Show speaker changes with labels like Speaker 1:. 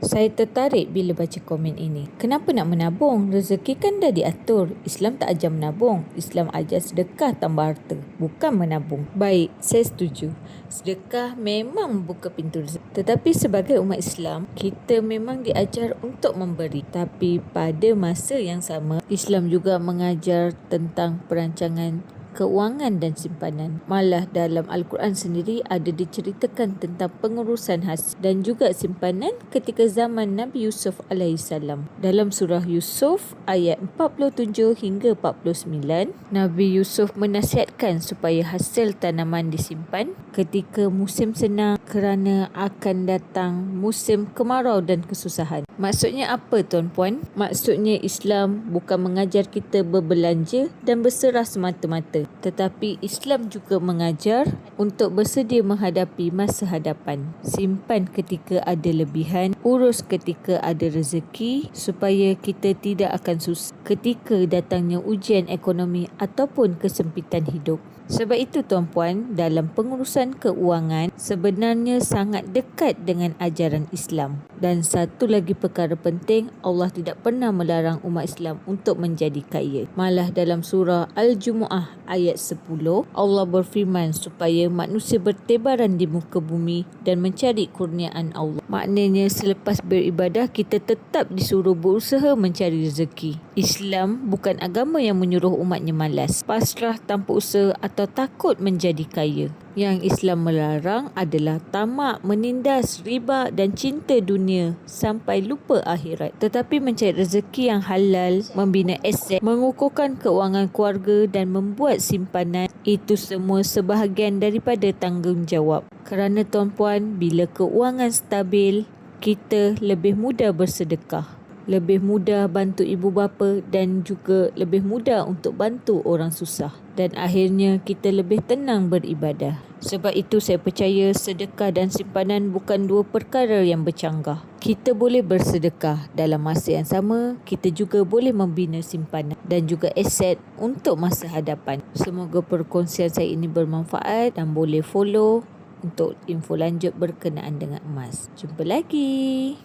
Speaker 1: Saya tertarik bila baca komen ini. Kenapa nak menabung? Rezeki kan dah diatur. Islam tak ajar menabung. Islam ajar sedekah tambah harta, bukan menabung. Baik, saya setuju. Sedekah memang membuka pintu rezeki. Tetapi sebagai umat Islam, kita memang diajar untuk memberi. Tapi pada masa yang sama, Islam juga mengajar tentang perancangan keuangan dan simpanan. Malah dalam Al-Quran sendiri ada diceritakan tentang pengurusan hasil dan juga simpanan ketika zaman Nabi Yusuf AS. Dalam surah Yusuf ayat 47 hingga 49, Nabi Yusuf menasihatkan supaya hasil tanaman disimpan ketika musim senang kerana akan datang musim kemarau dan kesusahan. Maksudnya apa tuan-puan? Maksudnya Islam bukan mengajar kita berbelanja dan berserah semata-mata, tetapi Islam juga mengajar untuk bersedia menghadapi masa hadapan. Simpan ketika ada lebihan, urus ketika ada rezeki supaya kita tidak akan susah ketika datangnya ujian ekonomi ataupun kesempitan hidup. Sebab itu tuan-puan, dalam pengurusan keuangan sebenarnya sangat dekat dengan ajaran Islam. Dan satu lagi perkara penting, Allah tidak pernah melarang umat Islam untuk menjadi kaya. Malah dalam surah Al-Jumu'ah ayat 10, Allah berfirman supaya manusia bertebaran di muka bumi dan mencari kurniaan Allah. Maknanya selepas beribadah kita tetap disuruh berusaha mencari rezeki. Islam bukan agama yang menyuruh umatnya malas, pasrah tanpa usaha atau takut menjadi kaya. Yang Islam melarang adalah tamak, menindas, riba dan cinta dunia sampai lupa akhirat. Tetapi mencari rezeki yang halal, membina aset, mengukuhkan keuangan keluarga dan membuat simpanan, itu semua sebahagian daripada tanggungjawab. Kerana tuan-puan, bila keuangan stabil, kita lebih mudah bersedekah, lebih mudah bantu ibu bapa dan juga lebih mudah untuk bantu orang susah. Dan akhirnya kita lebih tenang beribadah. Sebab itu saya percaya sedekah dan simpanan bukan dua perkara yang bercanggah. Kita boleh bersedekah, dalam masa yang sama kita juga boleh membina simpanan dan juga aset untuk masa hadapan. Semoga perkongsian saya ini bermanfaat dan boleh follow untuk info lanjut berkenaan dengan emas. Jumpa lagi.